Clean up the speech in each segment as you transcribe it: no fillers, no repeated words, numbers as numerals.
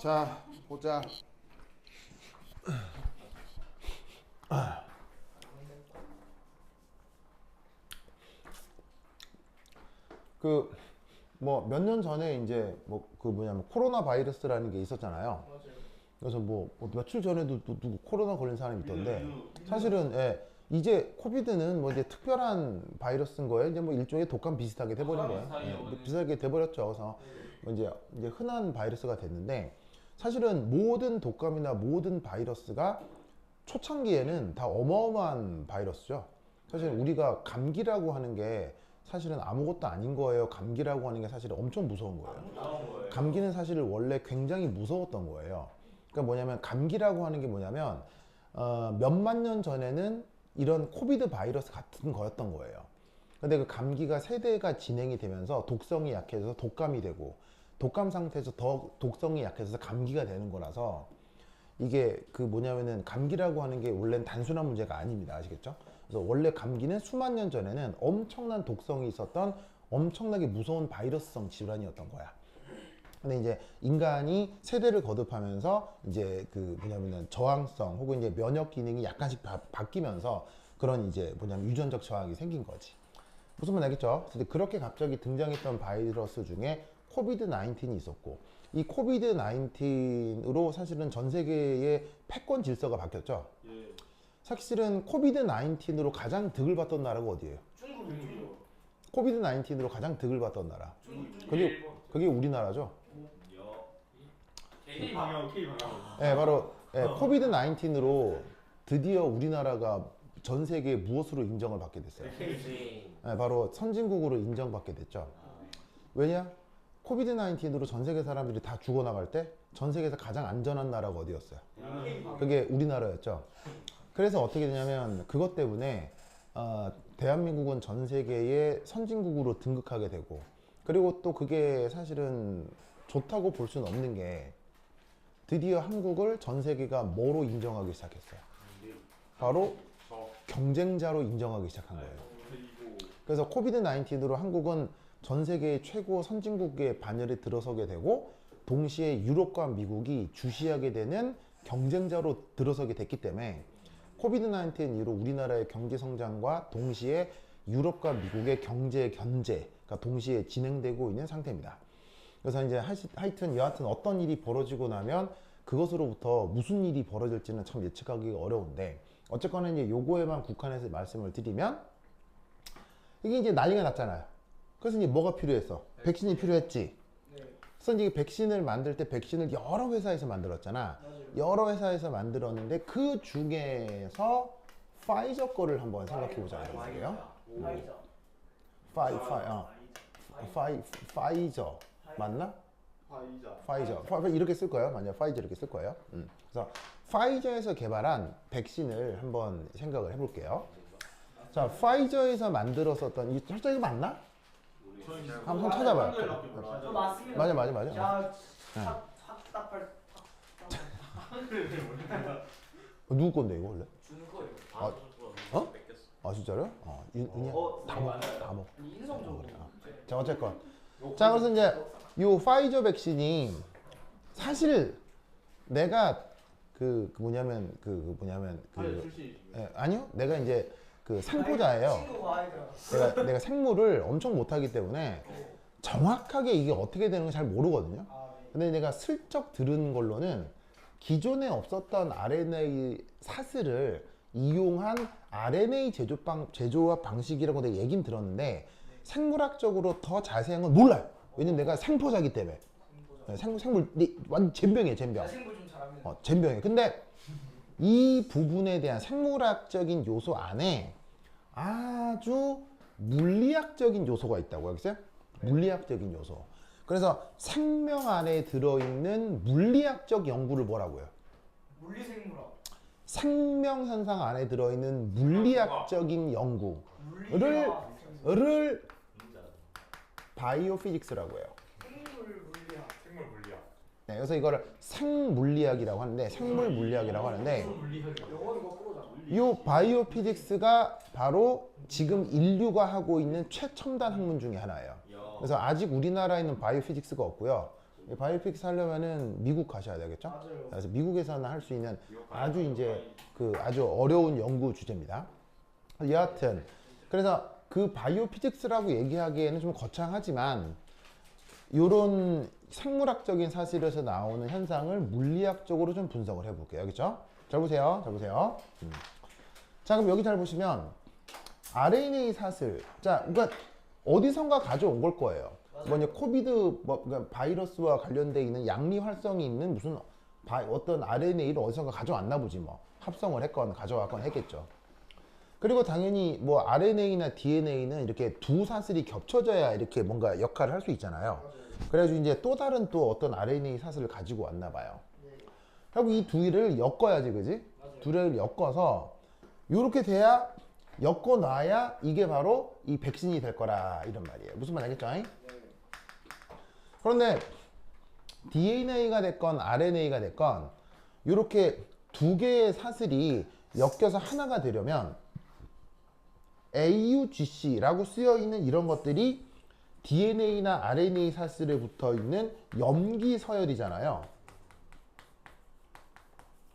자, 보자. 그 뭐 몇 년 전에 이제 뭐 그 뭐냐면 코로나 바이러스라는 게 있었잖아요. 그래서 뭐 며칠 전에도 또 누구 코로나 걸린 사람이 있던데 사실은 이제 코비드는 뭐 이제 특별한 바이러스인 거예요. 이제 뭐 일종의 독감 비슷하게 돼버린 거예요. 비슷하게 돼버렸죠. 그래서 뭐 이제 흔한 바이러스가 됐는데 사실은 모든 독감이나 모든 바이러스가 초창기에는 다 어마어마한 바이러스죠. 사실 우리가 감기라고 하는 게 사실은 아무것도 아닌 거예요. 감기라고 하는 게 사실 엄청 무서운 거예요. 감기는 사실 원래 굉장히 무서웠던 거예요. 그러니까 뭐냐면 감기라고 하는 게 뭐냐면 몇만 년 전에는 이런 코비드 바이러스 같은 거였던 거예요. 근데 그 감기가 세대가 진행이 되면서 독성이 약해져서 독감이 되고 독감 상태에서 더 독성이 약해져서 감기가 되는 거라서 이게 그 뭐냐면은 감기라고 하는 게 원래는 단순한 문제가 아닙니다. 아시겠죠? 그래서 원래 감기는 수만 년 전에는 엄청난 독성이 있었던 엄청나게 무서운 바이러스성 질환이었던 거야. 근데 이제 인간이 세대를 거듭하면서 이제 그 뭐냐면은 저항성 혹은 이제 면역 기능이 약간씩 바뀌면서 그런 이제 뭐냐면 유전적 저항이 생긴 거지. 무슨 말 알겠죠? 근데 그렇게 갑자기 등장했던 바이러스 중에 코비드 19이 있었고 이 코비드 19으로 사실은 전 세계의 패권 질서가 바뀌었죠. 예. 사실은 코비드 19으로 가장 득을 봤던 나라가 어디예요? 중국이요. 코비드 19으로 가장 득을 봤던 나라. 그게 우리나라죠. K 방향. 네, 바로 코비드 19으로 드디어 우리나라가 전 세계에 무엇으로 인정을 받게 됐어요? 네, 바로 선진국으로 인정받게 됐죠. 왜냐? 코비드 19으로 전 세계 사람들이 다 죽어나갈 때 전 세계에서 가장 안전한 나라가 어디였어요? 그게 우리나라였죠. 그래서 어떻게 되냐면 그것 때문에 대한민국은 전 세계의 선진국으로 등극하게 되고 그리고 또 그게 사실은 좋다고 볼 수는 없는 게 드디어 한국을 전 세계가 뭐로 인정하기 시작했어요? 바로 경쟁자로 인정하기 시작한 거예요. 그래서 코비드 19으로 한국은 전 세계의 최고 선진국의 반열에 들어서게 되고 동시에 유럽과 미국이 주시하게 되는 경쟁자로 들어서게 됐기 때문에 코비드 19 이후로 우리나라의 경제 성장과 동시에 유럽과 미국의 경제 견제가 동시에 진행되고 있는 상태입니다. 그래서 이제 하여튼 여하튼 어떤 일이 벌어지고 나면 그것으로부터 무슨 일이 벌어질지는 참 예측하기가 어려운데 어쨌거나 이제 요거에만 국한해서 말씀을 드리면 이게 이제 난리가 났잖아요. 그래서 이제 뭐가 필요했어? 백신이 필요했지. 그래서 이제 백신을 만들 때 백신을 여러 회사에서 만들었잖아. 여러 회사에서 만들었는데 그 중에서 파이저 거를 한번 생각해 보자는 거예요. 파이저 맞나? 파이저 이렇게 쓸 거예요. 만약 파이저 이렇게 쓸 거예요. 그래서 파이저에서 개발한 백신을 한번 생각을 해볼게요. 자, 파이저에서 만들었었던 이 철저히 이거 맞나? 한번 찾아봐요. 저 맞습니다. 맞아. 야, 답답할. 누구 건데 이거 원래? 주는 거예요. 어? 아 진짜요? 은희야 다 먹. 인성적으로. 자 어쨌건 자 그래서 이제 요 파이저 백신이 사실 내가 그 뭐냐면 아니요 내가 이제 그 생포자예요. 내가 생물을 엄청 못하기 때문에 정확하게 이게 어떻게 되는 건 잘 모르거든요. 근데 내가 슬쩍 들은 걸로는 기존에 없었던 RNA 사슬을 이용한 RNA 제조합 방식이라고 내가 얘긴 들었는데 생물학적으로 더 자세한 건 몰라요. 왜냐면 내가 생포자기 때문에. 생물 완전 젬병이에요, 젬병. 생물 좀 잘합니다. 젬병이에요. 근데 이 부분에 대한 생물학적인 요소 안에 아주 물리학적인 요소가 있다고 알겠어요? 물리학적인 요소. 그래서 생명 안에 들어있는 물리학적 연구를 뭐라고요? 물리생물학. 생명 현상 안에 들어있는 물리학적인 연구를 바이오피직스라고 해요. 생물 물리학. 네, 그래서 이거를 생물리학이라고 하는데 생물물리학이라고 하는데 영어는 거꾸로잖아. 이 바이오피직스가 바로 지금 인류가 하고 있는 최첨단 학문 중에 하나예요. 그래서 아직 우리나라에는 바이오피직스가 없고요. 바이오픽스 하려면은 미국 가셔야 되겠죠? 맞아요. 그래서 미국에서는 할 수 있는 아주 이제 그 아주 어려운 연구 주제입니다. 여하튼 그래서 그 바이오피직스라고 얘기하기에는 좀 거창하지만 요런 생물학적인 사실에서 나오는 현상을 물리학적으로 좀 분석을 해볼게요. 그렇죠? 잘 보세요. 잘 보세요. 자, 그럼 여기 잘 보시면 RNA 사슬. 자, 그러니까 어디선가 가져온 걸 거예요. 뭐냐, 코비드 그러니까 바이러스와 관련돼 있는 양리 활성이 있는 무슨 어떤 RNA를 어디선가 가져왔나 보지 뭐. 합성을 했건 가져왔건 했겠죠. 그리고 당연히 뭐 RNA나 DNA는 이렇게 두 사슬이 겹쳐져야 이렇게 뭔가 역할을 할 수 있잖아요. 그래가지고 이제 또 다른 또 어떤 RNA 사슬을 가지고 왔나 봐요. 결국 이 두 개를 엮어야지, 그지? 두 개를 엮어서 이렇게 돼야 엮어놔야 이게 바로 이 백신이 될 거라 이런 말이에요. 무슨 말 알겠죠? 그런데 DNA가 됐건 RNA가 됐건 이렇게 두 개의 사슬이 엮여서 하나가 되려면 AUGC라고 쓰여 있는 이런 것들이 DNA나 RNA 사슬에 붙어 있는 염기 서열이잖아요.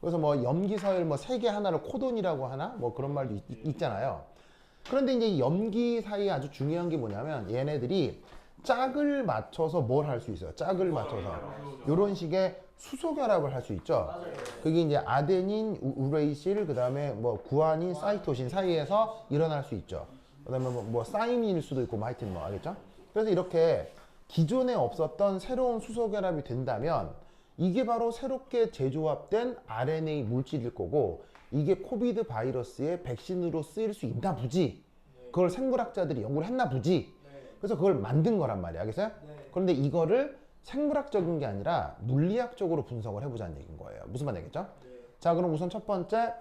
그래서 뭐 염기 서열 뭐 세 개 하나를 코돈이라고 하나 뭐 그런 말도 있잖아요. 그런데 이제 이 염기 사이에 아주 중요한 게 뭐냐면 얘네들이 짝을 맞춰서 뭘 할 수 있어요. 짝을 맞춰서 이런 식의 수소 결합을 할 수 있죠. 그게 이제 아데닌, 우레이실, 그다음에 뭐 구아닌, 사이토신 사이에서 일어날 수 있죠. 그다음에 뭐 사이민일 수도 있고 뭐 하여튼 뭐 알겠죠? 그래서 이렇게 기존에 없었던 새로운 수소 결합이 된다면 이게 바로 새롭게 재조합된 RNA 물질일 거고 이게 코비드 바이러스의 백신으로 쓰일 수 있나 보지. 그걸 생물학자들이 연구를 했나 보지. 그래서 그걸 만든 거란 말이야. 알겠어요? 그런데 이거를 생물학적인 게 아니라 물리학적으로 분석을 해보자는 얘기인 거예요. 무슨 말 되겠죠? 자, 그럼 우선 첫 번째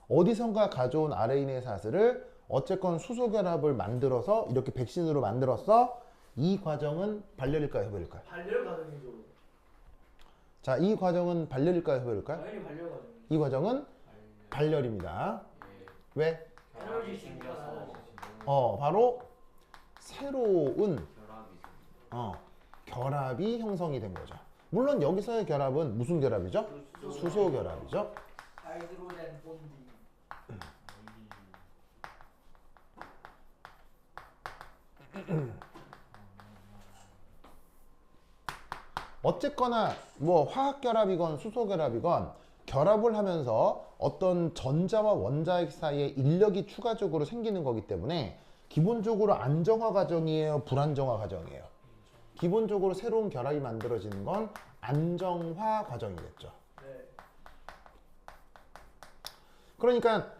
어디선가 가져온 RNA 사슬을 어쨌건 수소 결합을 만들어서 이렇게 백신으로 만들었어. 이 과정은 발열일까요, 해버릴까요? 발열 과정이죠. 자, 이 과정은 발열일까요, 해버릴까요? 당연히 발열 과정. 이 과정은 발열입니다. 왜? 에너지 증가서. 바로 새로운 결합이 형성이 된 거죠. 물론 여기서의 결합은 무슨 결합이죠? 수소 결합이죠. 하이드로젠 본딩. 어쨌거나 뭐 화학 결합이건 수소 결합이건 결합을 하면서 어떤 전자와 원자핵 사이에 인력이 추가적으로 생기는 거기 때문에 기본적으로 안정화 과정이에요, 불안정화 과정이에요. 기본적으로 새로운 결합이 만들어지는 건 안정화 과정이겠죠. 그러니까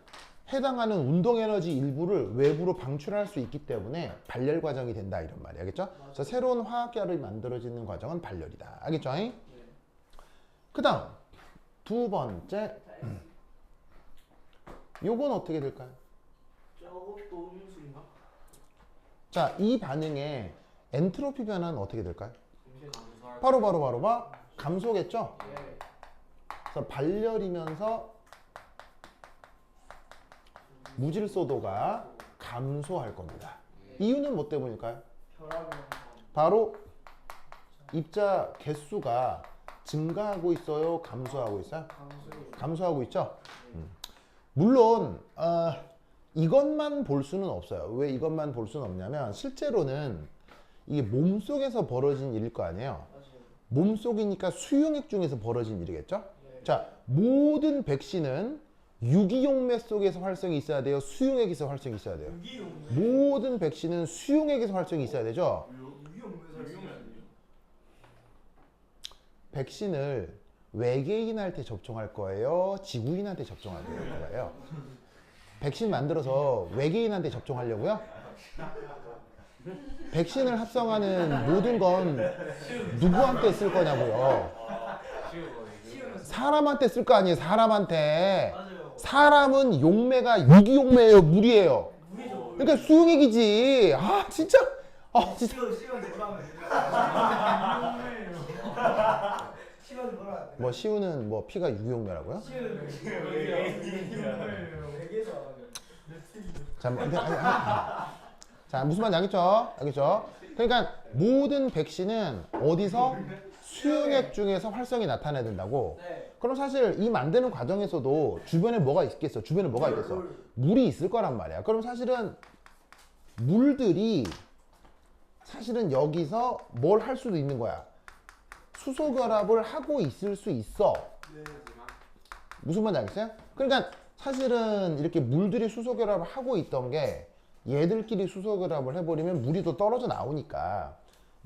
해당하는 운동 에너지 일부를 외부로 방출할 수 있기 때문에 발열 과정이 된다 이런 말이야. 알겠죠? 그래서 새로운 화학 결합이 만들어지는 과정은 발열이다. 알겠죠? 그다음 두 번째 요건 어떻게 될까요? 저것도 음수인가? 자, 이 반응의 엔트로피 변화는 어떻게 될까요? 음수. 바로 감소겠죠? 그래서 발열이면서 무질소도가 감소할 겁니다. 이유는 뭐 때문일까요? 결합이 바로 입자 개수가 증가하고 있어요? 감소하고 있어요? 감소하고 있죠? 물론 이것만 볼 수는 없어요. 왜 이것만 볼 수는 없냐면 실제로는 이게 몸속에서 벌어진 일일 거 아니에요. 몸속이니까 수용액 중에서 벌어진 일이겠죠? 자, 모든 백신은 유기용매 속에서 활성이 있어야 돼요? 수용액에서 활성이 있어야 돼요? 모든 백신은 수용액에서 활성이 있어야 되죠? 백신을 외계인한테 접종할 거예요? 지구인한테 접종할 거예요? 백신 만들어서 외계인한테 접종하려고요? 백신을 합성하는 모든 건 누구한테 쓸 거냐고요? 사람한테 쓸 거 아니에요? 사람한테. 사람은 용매가 유기용매예요? 물이에요? 그러니까 수용액이지. 아 진짜. 진짜. 뭐 시우는 뭐 피가 유기용매라고요? 자, 자 무슨 말인지 알겠죠? 알겠죠? 그러니까 모든 백신은 어디서 수용액 중에서 활성이 나타나야 된다고. 네. 그럼 사실 이 만드는 과정에서도 주변에 뭐가 있겠어? 주변에 뭐가 있겠어? 물이 있을 거란 말이야. 그럼 사실은 물들이 사실은 여기서 뭘 할 수도 있는 거야. 수소 결합을 하고 있을 수 있어. 무슨 말인지 알겠어요? 그러니까 사실은 이렇게 물들이 수소 결합을 하고 있던 게 얘들끼리 수소 결합을 해버리면 물이 또 떨어져 나오니까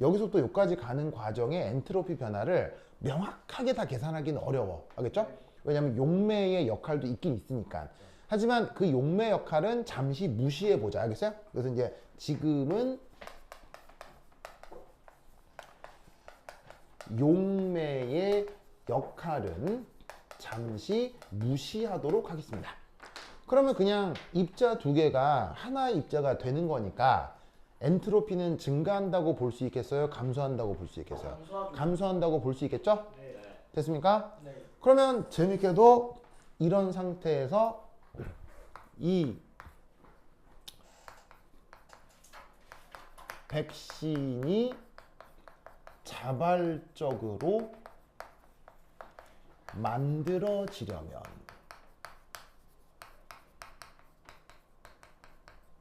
여기서 또 여기까지 가는 과정의 엔트로피 변화를 명확하게 다 계산하기는 어려워. 알겠죠? 왜냐면 용매의 역할도 있긴 있으니까. 하지만 그 용매 역할은 잠시 무시해 보자. 알겠어요? 그래서 이제 지금은 용매의 역할은 잠시 무시하도록 하겠습니다. 그러면 그냥 입자 두 개가 하나의 입자가 되는 거니까 엔트로피는 증가한다고 볼 수 있겠어요? 감소한다고 볼 수 있겠어요? 감소한다고 볼 수 있겠죠? 네. 됐습니까? 네. 그러면 재밌게도 이런 상태에서 이 백신이 자발적으로 만들어지려면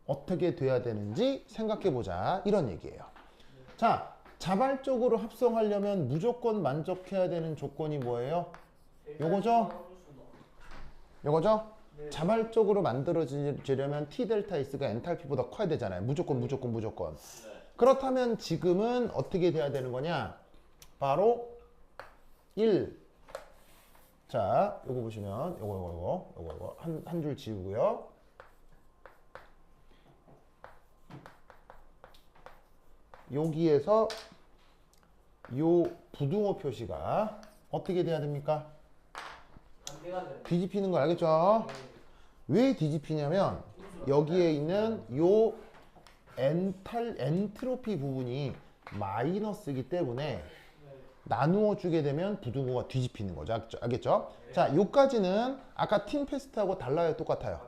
어떻게 돼야 되는지 생각해보자, 이런 얘기예요. 자, 자발적으로 합성하려면 무조건 만족해야 되는 조건이 뭐예요? 요거죠? 요거죠? 네. 자발적으로 만들어지려면 T 델타 S가 엔탈피보다 커야 되잖아요. 무조건. 그렇다면 지금은 어떻게 돼야 되는 거냐? 바로 1. 자, 요거 보시면 요거 한 줄 지우고요. 여기에서 요 부등호 표시가 어떻게 돼야 됩니까? 반대가 돼. 뒤집히는 거 알겠죠? 왜 뒤집히냐면 여기에 있는 요 엔트로피 부분이 마이너스이기 때문에 나누어 주게 되면 부등호가 뒤집히는 거죠. 알겠죠? 자, 요까지는 아까 틴페스트하고 달라요? 똑같아요?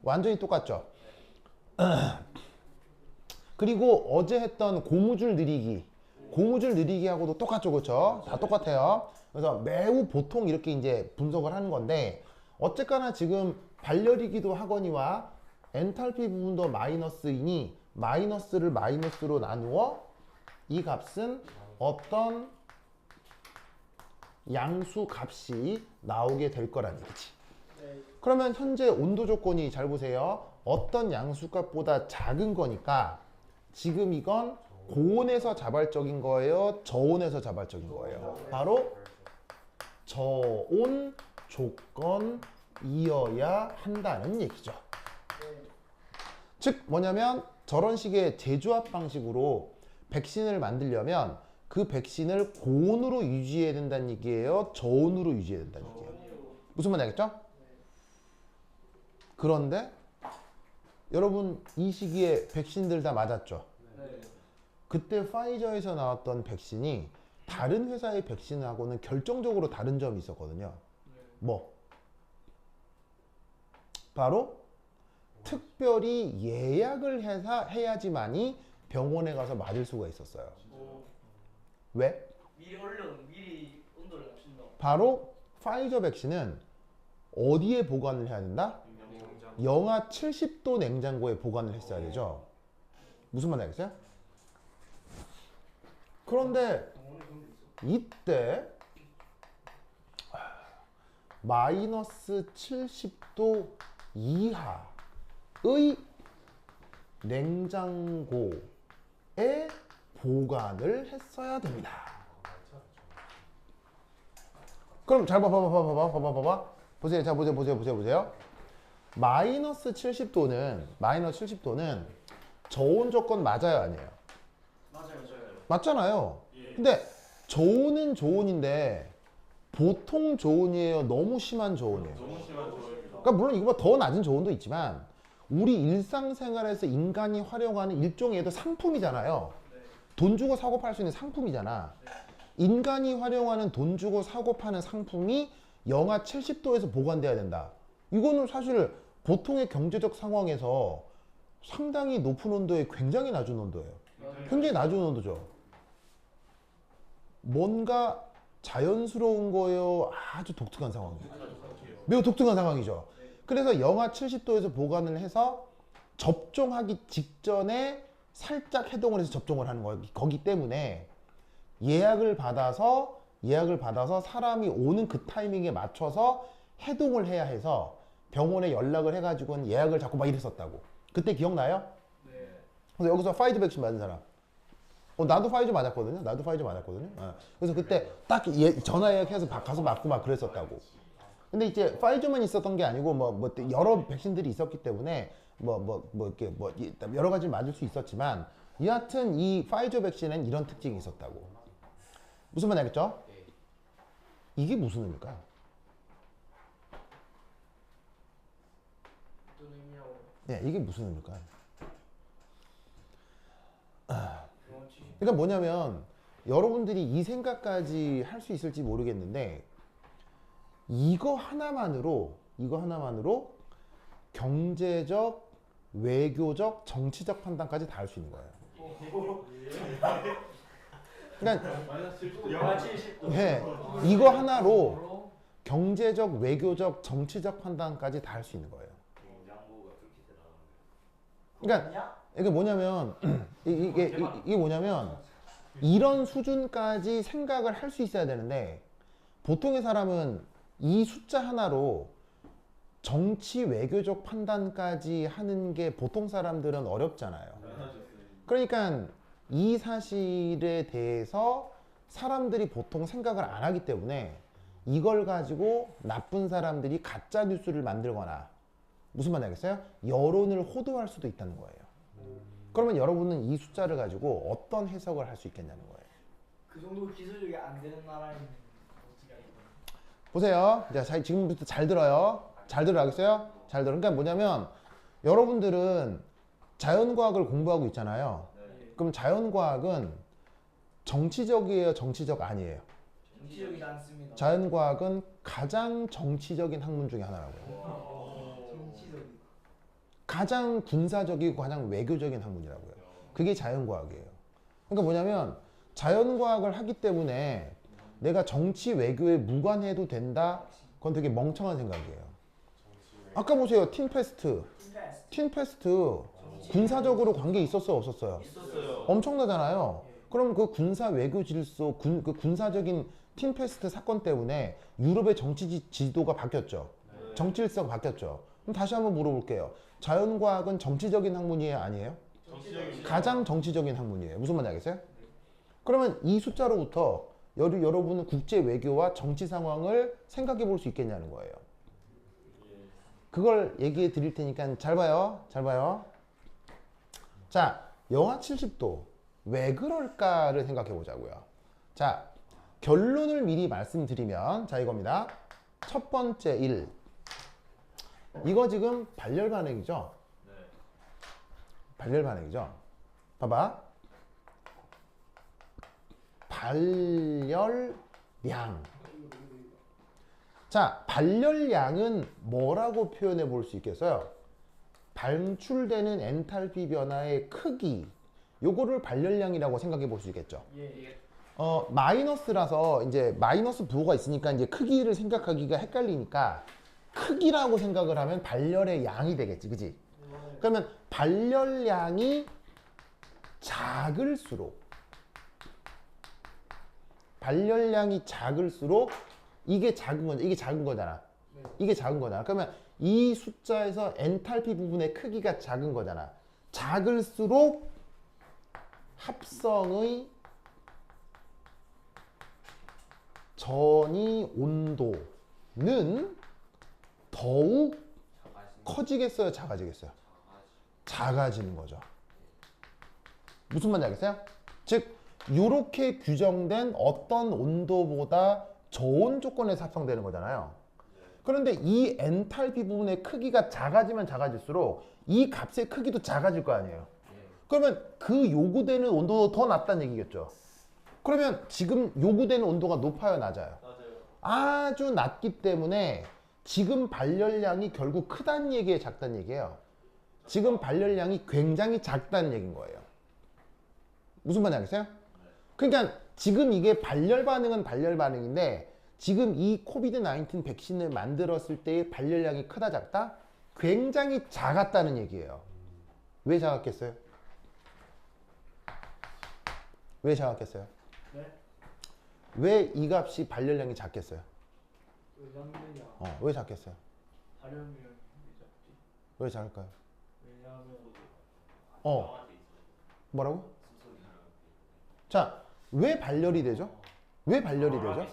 완전히 똑같죠? 그리고 어제 했던 고무줄 느리기하고도 똑같죠, 그렇죠? 다 똑같아요. 그래서 매우 보통 이렇게 이제 분석을 하는 건데 어쨌거나 지금 발열이기도 하거니와 엔탈피 부분도 마이너스이니 마이너스를 마이너스로 나누어 이 값은 어떤 양수 값이 나오게 될 거란 얘기지. 네. 그러면 현재 온도 조건이 잘 보세요. 어떤 양수값보다 작은 거니까 지금 이건 고온에서 자발적인 거예요? 저온에서 자발적인 거예요? 바로 저온 조건이어야 한다는 얘기죠. 즉 뭐냐면 저런 식의 재조합 방식으로 백신을 만들려면 그 백신을 고온으로 유지해야 된다는 얘기예요? 저온으로 유지해야 된다는 얘기예요? 무슨 말인지 알겠죠? 그런데 여러분 이 시기에 백신들 다 맞았죠? 네. 그때 파이저에서 나왔던 백신이 다른 회사의 백신하고는 결정적으로 다른 점이 있었거든요. 뭐? 바로 특별히 예약을 해야지만이 병원에 가서 맞을 수가 있었어요. 왜? 미리 온도를 낮춘다. 바로 파이저 백신은 어디에 보관을 해야 된다? 영하 70도 냉장고에 보관을 했어야 되죠. 무슨 말인지 알겠어요? 그런데 이때 마이너스 70도 이하의 냉장고에 보관을 했어야 됩니다. 그럼 잘 봐봐. 보세요. 자, 보세요. 마이너스 70도는 저온 조건 맞아요, 아니에요? 맞아요. 맞잖아요. 근데 저온은 저온인데 보통 저온이에요? 너무 심한 저온이에요? 너무 심한 저입니다. 그러니까 물론 이거보다 더 낮은 저온도 있지만 우리 일상생활에서 인간이 활용하는 일종의 얘도 상품이잖아요. 돈 주고 사고 팔 수 있는 상품이잖아. 인간이 활용하는 돈 주고 사고 파는 상품이 영하 70도에서 보관돼야 된다. 이거는 사실 보통의 경제적 상황에서 상당히 높은 온도에 굉장히 낮은 온도예요. 굉장히 낮은 온도죠. 뭔가 자연스러운 거예요. 아주 독특한 상황이에요. 매우 독특한 상황이죠. 그래서 영하 70도에서 보관을 해서 접종하기 직전에 살짝 해동을 해서 접종을 하는 거예요. 거기 때문에 예약을 받아서 사람이 오는 그 타이밍에 맞춰서 해동을 해야 해서 병원에 연락을 해가지고는 예약을 잡고 막 이랬었다고. 그때 기억나요? 네. 그래서 여기서 파이저 백신 맞은 사람. 나도 파이저 맞았거든요. 그래서 그때 딱 전화 예약해서 가서 맞고 막 그랬었다고. 근데 이제 파이저만 있었던 게 아니고 뭐 여러 백신들이 있었기 때문에 이렇게 여러 가지 맞을 수 있었지만 여하튼 이 파이저 백신은 이런 특징이 있었다고. 무슨 말 알겠죠? 이게 무슨 의미일까요? 어떤 의미라고? 네, 이게 무슨 의미일까요? 경험치. 그러니까 뭐냐면 여러분들이 이 생각까지 할 수 있을지 모르겠는데 이거 하나만으로 경제적, 외교적, 정치적 판단까지 다 할 수 있는 거예요. 그러니까 영하 70도. 네, 이거 하나로 경제적, 외교적, 정치적 판단까지 다 할 수 있는 거예요. 그러니까 이게 뭐냐면 이게 뭐냐면 이런 수준까지 생각을 할 수 있어야 되는데 보통의 사람은 이 숫자 하나로 정치 외교적 판단까지 하는 게 보통 사람들은 어렵잖아요. 그러니까 이 사실에 대해서 사람들이 보통 생각을 안 하기 때문에 이걸 가지고 나쁜 사람들이 가짜 뉴스를 만들거나 무슨 말인지 알겠어요? 여론을 호도할 수도 있다는 거예요. 그러면 여러분은 이 숫자를 가지고 어떤 해석을 할 수 있겠냐는 거예요. 그 정도 기술력이 안 되는 나라에는 어떻게 하겠어요? 보세요. 자, 지금부터 잘 들어요. 잘 들어야겠어요? 잘 들어. 그러니까 뭐냐면 여러분들은 자연과학을 공부하고 있잖아요. 그럼 자연과학은 정치적이에요? 정치적 아니에요? 정치적이지 않습니다. 자연과학은 가장 정치적인 학문 중에 하나라고요. 정치적이. 가장 군사적이고 가장 외교적인 학문이라고요. 그게 자연과학이에요. 그러니까 뭐냐면 자연과학을 하기 때문에 내가 정치 외교에 무관해도 된다? 그건 되게 멍청한 생각이에요. 아까 보세요. 틴페스트 군사적으로 관계 있었어요? 없었어요? 있었어요. 엄청나잖아요. 그럼 그 군사 외교 질서, 그 군사적인 틴페스트 사건 때문에 유럽의 정치 지도가 바뀌었죠. 정치 질서가 바뀌었죠. 그럼 다시 한번 물어볼게요. 자연과학은 정치적인 학문이에요? 아니에요? 가장 정치적인 학문이에요. 무슨 말인지 알겠어요? 그러면 이 숫자로부터 여러분은 국제 외교와 정치 상황을 생각해 볼 수 있겠냐는 거예요. 그걸 얘기해 드릴 테니까 잘 봐요. 잘 봐요. 자, 영하 70도. 왜 그럴까를 생각해 보자고요. 자, 결론을 미리 말씀드리면, 자, 이겁니다. 첫 번째 1. 이거 지금 발열 반응이죠? 발열 반응이죠? 봐봐. 발열량. 자, 발열량은 뭐라고 표현해 볼 수 있겠어요? 방출되는 엔탈피 변화의 크기. 요거를 발열량이라고 생각해 볼 수 있겠죠. 예. 마이너스라서 이제 마이너스 부호가 있으니까 이제 크기를 생각하기가 헷갈리니까 크기라고 생각을 하면 발열의 양이 되겠지. 그지? 그러면 발열량이 작을수록 이게 작은 거잖아. 이게 작은 거잖아. 그러면 이 숫자에서 엔탈피 부분의 크기가 작은 거잖아. 작을수록 합성의 전이 온도는 더욱 커지겠어요? 작아지겠어요? 작아지는 거죠. 무슨 말인지 알겠어요? 즉 이렇게 규정된 어떤 온도보다 저온 조건에서 합성되는 거잖아요. 그런데 이 엔탈피 부분의 크기가 작아지면 작아질수록 이 값의 크기도 작아질 거 아니에요. 그러면 그 요구되는 온도도 더 낮다는 얘기겠죠. 그러면 지금 요구되는 온도가 높아요, 낮아요? 아주 낮기 때문에 지금 발열량이 결국 크다는 얘기예요, 작다는 얘기예요? 지금 발열량이 굉장히 작다는 얘기인 거예요. 무슨 말인지 알겠어요? 그러니까 지금 이게 발열 반응은 발열 반응인데 지금 이 코비드 19 백신을 만들었을 때의 발열량이 크다 작다? 굉장히 작았다는 얘기예요. 왜 작았겠어요? 왜 작았겠어요? 네? 왜 이 값이 발열량이 작겠어요? 왜냐면요. 왜 작겠어요? 발열량이 왜 작지? 왜 작을까요? 왜냐면 뭐라고? 자, 왜 발열이 되죠? 왜 발열이 되죠?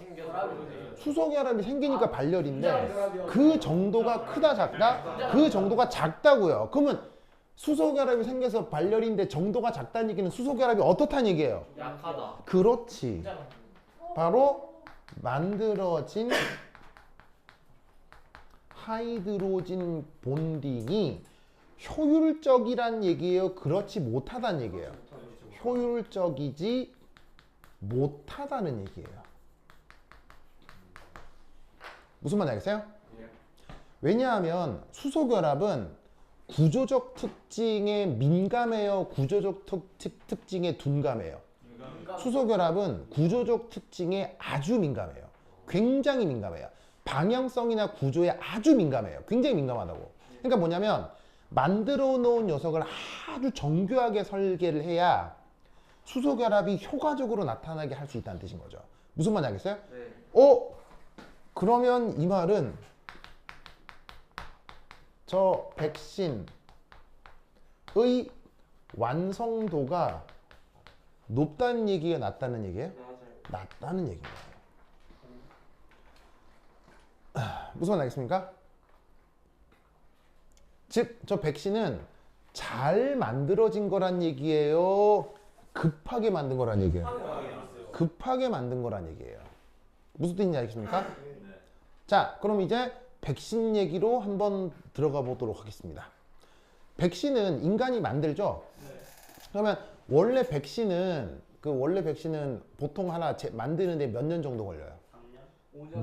수소결합이 생기니까 발열인데 그 정도가 크다 작다? 그 정도가 작다고요. 그러면 수소결합이 생겨서 발열인데 정도가 작다는 얘기는 수소결합이 어떻다는 얘기예요? 약하다. 그렇지. 바로 만들어진 하이드로진 본딩이 효율적이란 얘기예요? 그렇지 못하다는 얘기예요? 효율적이지 못하다는 얘기예요. 무슨 말인지 알겠어요? 왜냐하면 수소결합은 구조적 특징에 민감해요? 구조적 특징에 둔감해요? 수소결합은 구조적 특징에 아주 민감해요. 굉장히 민감해요. 방향성이나 구조에 아주 민감해요. 굉장히 민감하다고. 그러니까 뭐냐면 만들어 놓은 녀석을 아주 정교하게 설계를 해야 수소결합이 효과적으로 나타나게 할 수 있다는 뜻인 거죠. 무슨 말인지 알겠어요? 네. 그러면 이 말은 저 백신의 완성도가 높다는 얘기가 낮다는 얘기예요? 낮다는 얘기예요. 무슨 말 알겠습니까? 즉, 저 백신은 잘 만들어진 거란 얘기예요? 급하게 만든 거란 얘기예요? 급하게 만든 거란 얘기예요. 무슨 뜻인지 알겠습니까? 자, 그럼 이제 백신 얘기로 한번 들어가 보도록 하겠습니다. 백신은 인간이 만들죠? 그러면 원래 백신은 보통 하나 만드는데 몇 년 정도 걸려요? 5년?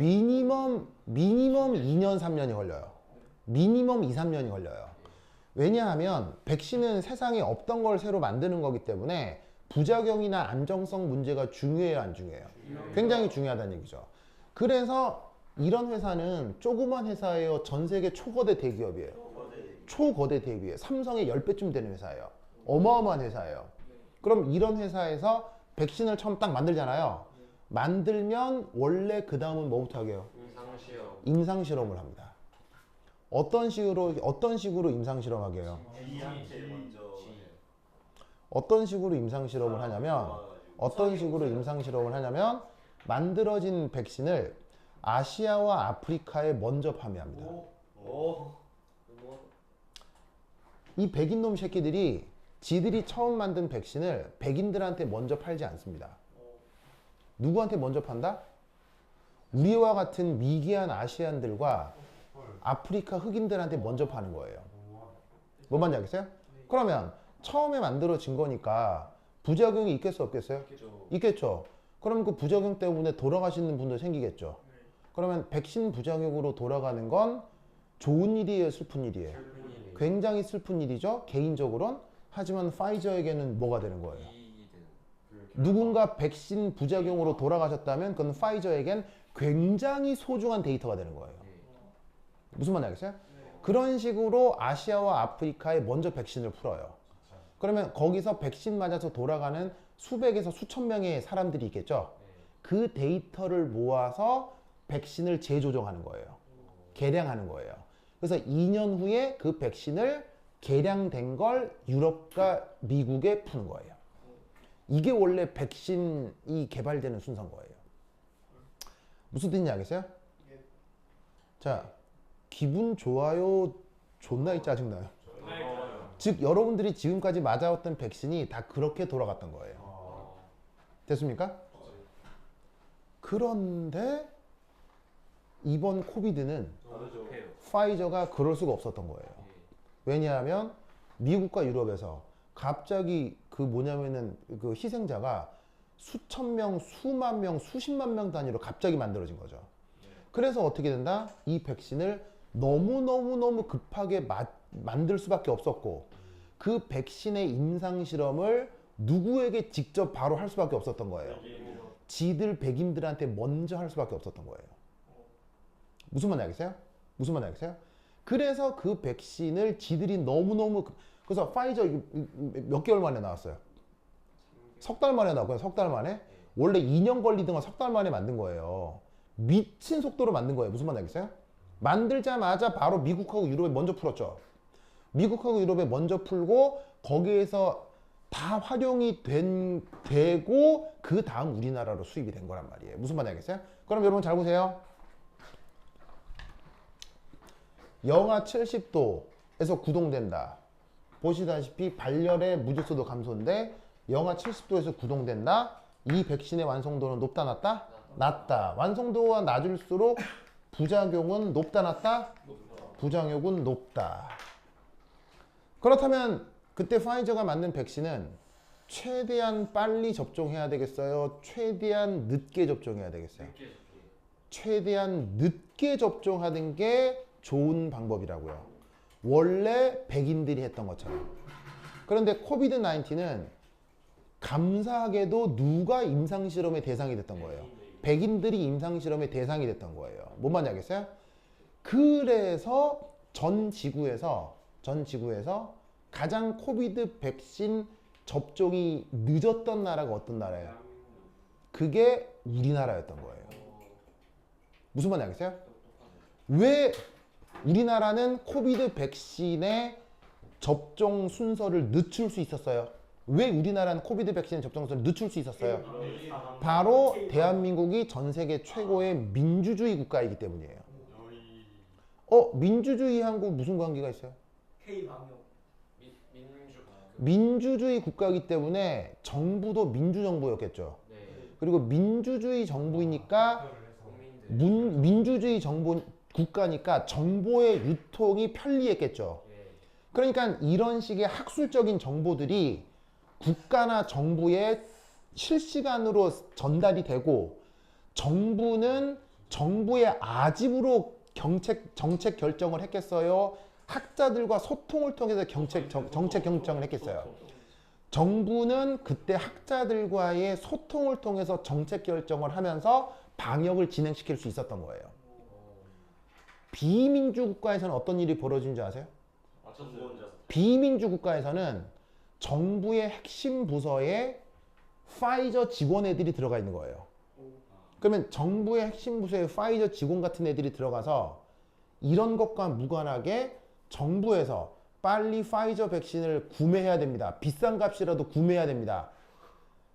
미니멈 2년 3년이 걸려요. 미니멈 2, 3년이 걸려요. 왜냐하면 백신은 세상에 없던 걸 새로 만드는 거기 때문에 부작용이나 안정성 문제가 중요해요, 안 중요해요? 굉장히 중요하다는 얘기죠. 그래서 이런 회사는 조그만 회사예요, 전 세계 초거대 대기업이에요. 초거대 대기업이에요. 삼성의 10배쯤 되는 회사예요. 어마어마한 회사예요. 그럼 이런 회사에서 백신을 처음 딱 만들잖아요. 만들면 원래 그 다음은 뭐부터 하게요? 임상 실험을 합니다. 어떤 식으로 임상 실험하게 해요? 어떤 식으로 임상 실험을 하냐면 만들어진 백신을 아시아와 아프리카에 먼저 판매합니다. 이 백인놈 새끼들이 지들이 처음 만든 백신을 백인들한테 먼저 팔지 않습니다. 누구한테 먼저 판다? 우리와 같은 미개한 아시안들과 아프리카 흑인들한테 먼저 파는 거예요. 뭔 말인지 알겠어요? 그러면 처음에 만들어진 거니까 부작용이 있겠어 없겠어요? 있겠죠. 그럼 그 부작용 때문에 돌아가시는 분도 생기겠죠. 그러면 백신 부작용으로 돌아가는 건 좋은 일이에요, 슬픈 일이에요? 굉장히 슬픈 일이죠, 개인적으로는. 하지만 파이저에게는 뭐가 되는 거예요? 누군가 백신 부작용으로 돌아가셨다면 그건 파이저에겐 굉장히 소중한 데이터가 되는 거예요. 무슨 말인지 알겠어요? 그런 식으로 아시아와 아프리카에 먼저 백신을 풀어요. 그러면 거기서 백신 맞아서 돌아가는 수백에서 수천 명의 사람들이 있겠죠. 그 데이터를 모아서 백신을 재조정하는 거예요. 개량하는 거예요. 그래서 2년 후에 그 백신을 개량된 걸 유럽과 미국에 푸는 거예요. 이게 원래 백신이 개발되는 순서인 거예요. 무슨 뜻인지 알겠어요? 자, 기분 좋아요? 존나 짜증나요? 즉 여러분들이 지금까지 맞아왔던 백신이 다 그렇게 돌아갔던 거예요. 됐습니까? 그런데 이번 코비드는 파이저가 그럴 수가 없었던 거예요. 왜냐하면 미국과 유럽에서 갑자기 그 희생자가 수천 명, 수만 명, 수십만 명 단위로 갑자기 만들어진 거죠. 그래서 어떻게 된다? 이 백신을 너무 급하게 만들 수밖에 없었고 그 백신의 임상 실험을 누구에게 직접 바로 할 수밖에 없었던 거예요. 지들 백인들한테 먼저 할 수밖에 없었던 거예요. 무슨 말인지 알겠어요? 무슨 말인지 알겠어요? 그래서 그 백신을 지들이 너무너무 그래서 파이저 몇 개월 만에 나왔어요. 석 달 만에 나왔고요. 석 달 만에. 원래 2년 걸리던 거 석 달 만에 만든 거예요. 미친 속도로 만든 거예요. 무슨 말인지 알겠어요? 만들자마자 바로 미국하고 유럽에 먼저 풀었죠. 미국하고 유럽에 먼저 풀고 거기에서 다 활용이 되고 그 다음 우리나라로 수입이 된 거란 말이에요. 무슨 말인지 알겠어요? 그럼 여러분 잘 보세요. 영하 70도에서 구동된다. 보시다시피 발열의 무질서도 감소인데 영하 70도에서 구동된다. 이 백신의 완성도는 높다 낮다? 낮다. 완성도가 낮을수록 부작용은 높다 낮다? 부작용은 높다. 그렇다면 그때 파이저가 만든 백신은 최대한 빨리 접종해야 되겠어요? 최대한 늦게 접종해야 되겠어요? 최대한 늦게 접종하는 게 좋은 방법이라고요. 원래 백인들이 했던 것처럼. 그런데 코비드 19은 감사하게도 누가 임상실험의 대상이 됐던 거예요? 백인들이 임상실험의 대상이 됐던 거예요. 뭔 말인지 알겠어요? 그래서 전 지구에서 가장 코비드 백신 접종이 늦었던 나라가 어떤 나라예요? 그게 우리나라였던 거예요. 무슨 말인지 알겠어요? 왜 우리나라는 코비드 백신의 접종 순서를 늦출 수 있었어요? 왜 우리나라는 코비드 백신 접종 순서를 늦출 수 있었어요? 바로 대한민국이 전 세계 최고의 민주주의 국가이기 때문이에요. 민주주의하고 무슨 관계가 있어요? K방역. 민주주의 국가이기 때문에 정부도 민주정부였겠죠. 그리고 민주주의 정부이니까 민주주의 정부 국가니까 정보의 유통이 편리했겠죠. 그러니까 이런 식의 학술적인 정보들이 국가나 정부에 실시간으로 전달이 되고 정부는 정부의 아집으로 정책 결정을 했겠어요? 학자들과 소통을 통해서 정책 결정을 했겠어요? 정부는 그때 학자들과의 소통을 통해서 정책 결정을 하면서 방역을 진행시킬 수 있었던 거예요. 비민주 국가에서는 어떤 일이 벌어지는 줄 아세요? 비민주 국가에서는 정부의 핵심 부서에 파이저 직원 애들이 들어가 있는 거예요. 그러면 정부의 핵심 부서에 파이저 직원 같은 애들이 들어가서 이런 것과 무관하게 정부에서 빨리 파이저 백신을 구매해야 됩니다. 비싼 값이라도 구매해야 됩니다.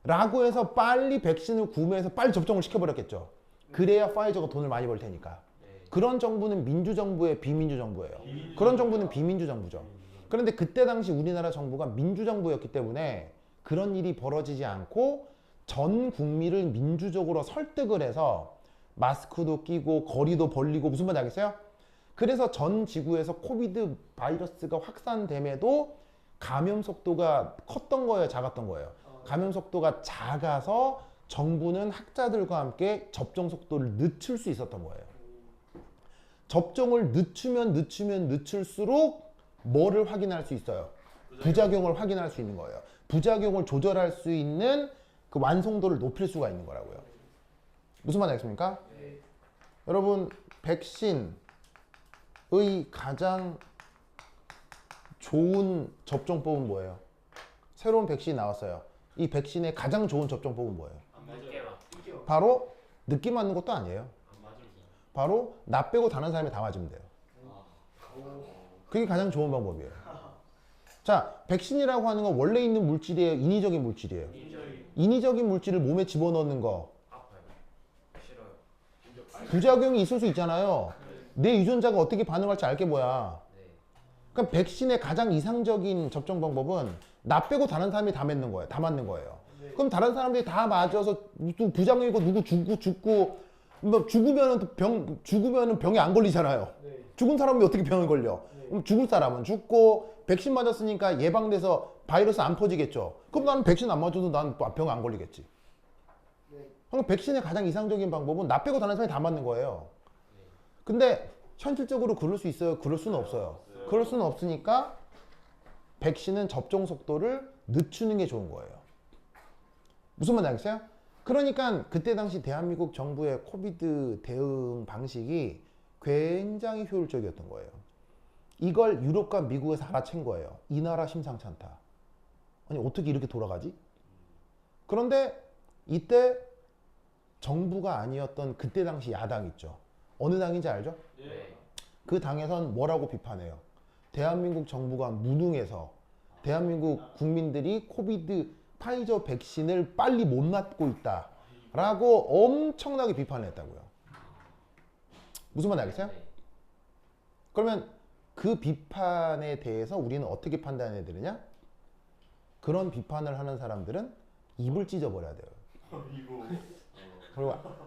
라고 해서 빨리 백신을 구매해서 빨리 접종을 시켜버렸겠죠. 그래야 파이저가 돈을 많이 벌 테니까. 그런 정부는 민주정부의 비민주정부예요. 그런 정부는 비민주정부죠. 그런데 그때 당시 우리나라 정부가 민주정부였기 때문에 그런 일이 벌어지지 않고 전 국민을 민주적으로 설득을 해서 마스크도 끼고 거리도 벌리고 무슨 말인지 알겠어요? 그래서 전 지구에서 코비드 바이러스가 확산됨에도 감염 속도가 컸던 거예요? 작았던 거예요? 감염 속도가 작아서 정부는 학자들과 함께 접종 속도를 늦출 수 있었던 거예요. 접종을 늦출수록 뭐를 확인할 수 있어요? 부작용을 확인할 수 있는 거예요. 부작용을 조절할 수 있는 그 완성도를 높일 수가 있는 거라고요. 무슨 말인지 알겠습니까? 여러분, 백신의 가장 좋은 접종법은 뭐예요? 새로운 백신이 나왔어요. 이 백신의 가장 좋은 접종법은 뭐예요? 바로 늦게 맞는 것도 아니에요. 바로 나 빼고 다른 사람이 다 맞으면 돼요. 그게 가장 좋은 방법이에요. 자, 백신이라고 하는 건 원래 있는 물질이에요? 인위적인 물질이에요? 인위적인 물질을 몸에 집어넣는 거. 부작용이 있을 수 있잖아요. 내 유전자가 어떻게 반응할지 알게 뭐야. 그러니까 백신의 가장 이상적인 접종 방법은 나 빼고 다른 사람이 다 맞는 거예요. 다 맞는 거예요. 그럼 다른 사람들이 다 맞아서 부작용이고 누구 죽고 뭐 죽으면은 병이 안 걸리잖아요. 죽은 사람이 어떻게 병을 걸려? 그럼 죽을 사람은 죽고 백신 맞았으니까 예방돼서 바이러스 안 퍼지겠죠. 그럼 나는 백신 안 맞아도 난 병 안 걸리겠지. 그럼 백신의 가장 이상적인 방법은 나 빼고 다른 사람이 다 맞는 거예요. 근데 현실적으로 그럴 수 있어요? 그럴 수는 없어요. 그럴 수는 없으니까 백신은 접종 속도를 늦추는 게 좋은 거예요. 무슨 말인지 알겠어요? 그러니까 그때 당시 대한민국 정부의 코비드 대응 방식이 굉장히 효율적이었던 거예요. 이걸 유럽과 미국에서 알아챈 거예요. 이 나라 심상치 않다. 아니 어떻게 이렇게 돌아가지? 그런데 이때 정부가 아니었던 그때 당시 야당 있죠. 어느 당인지 알죠? 네. 그 당에선 뭐라고 비판해요? 대한민국 정부가 무능해서 대한민국 국민들이 코비드 파이저 백신을 빨리 못 맞고 있다라고 엄청나게 비판을 했다고요. 무슨 말인지 알겠어요? 네. 그러면 그 비판에 대해서 우리는 어떻게 판단해야 되느냐? 그런 비판을 하는 사람들은 입을 찢어버려야 돼요.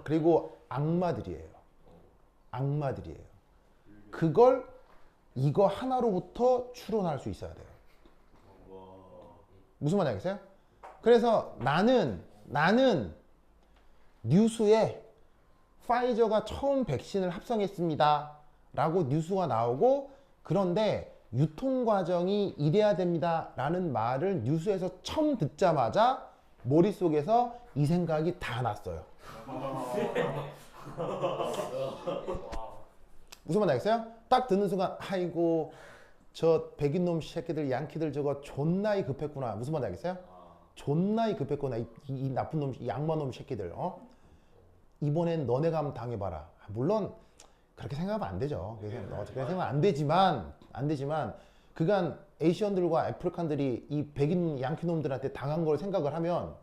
그리고 악마들이에요. 악마들이에요. 그걸 이거 하나로부터 추론할 수 있어야 돼요. 무슨 말인지 알겠어요? 그래서 나는 뉴스에 파이저가 처음 백신을 합성했습니다 라고 뉴스가 나오고 그런데 유통 과정이 이래야 됩니다 라는 말을 뉴스에서 처음 듣자마자 머릿속에서 이 생각이 다 났어요. 무슨 말인지 알겠어요? 딱 듣는 순간 아이고 저 백인 놈 새끼들 양키들 저거 존나이 급했구나. 무슨 말인지 알겠어요? 존나이 급했구나. 이 나쁜 놈, 이 악마 놈 새끼들. 이번엔 너네가 한번 당해봐라. 물론 그렇게 생각하면 안 되죠. 그렇게 생각하면 안 되지만 그간 에이시언들과 아프리칸들이 이 백인 양키 놈들한테 당한 걸 생각을 하면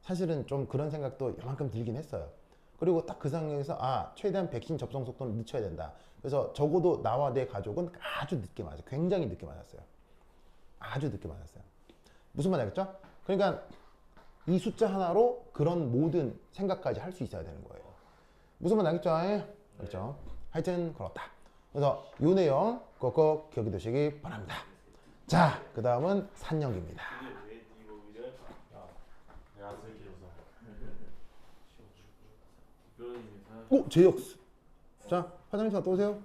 사실은 좀 그런 생각도 요만큼 들긴 했어요. 그리고 딱 그 상황에서 최대한 백신 접종 속도를 늦춰야 된다. 그래서 적어도 나와 내 가족은 아주 늦게 맞았어요. 굉장히 늦게 맞았어요. 아주 늦게 맞았어요. 무슨 말인지 알겠죠? 그러니까 이 숫자 하나로 그런 모든 생각까지 할 수 있어야 되는 거예요. 무슨 말인지 알겠죠? 그렇죠? 하여튼 그렇다. 그래서 이 내용 꼭꼭 기억해 두시기 바랍니다. 자, 그 다음은 산영기입니다. 오, 제역스. 자, 화장실 갔다 오세요.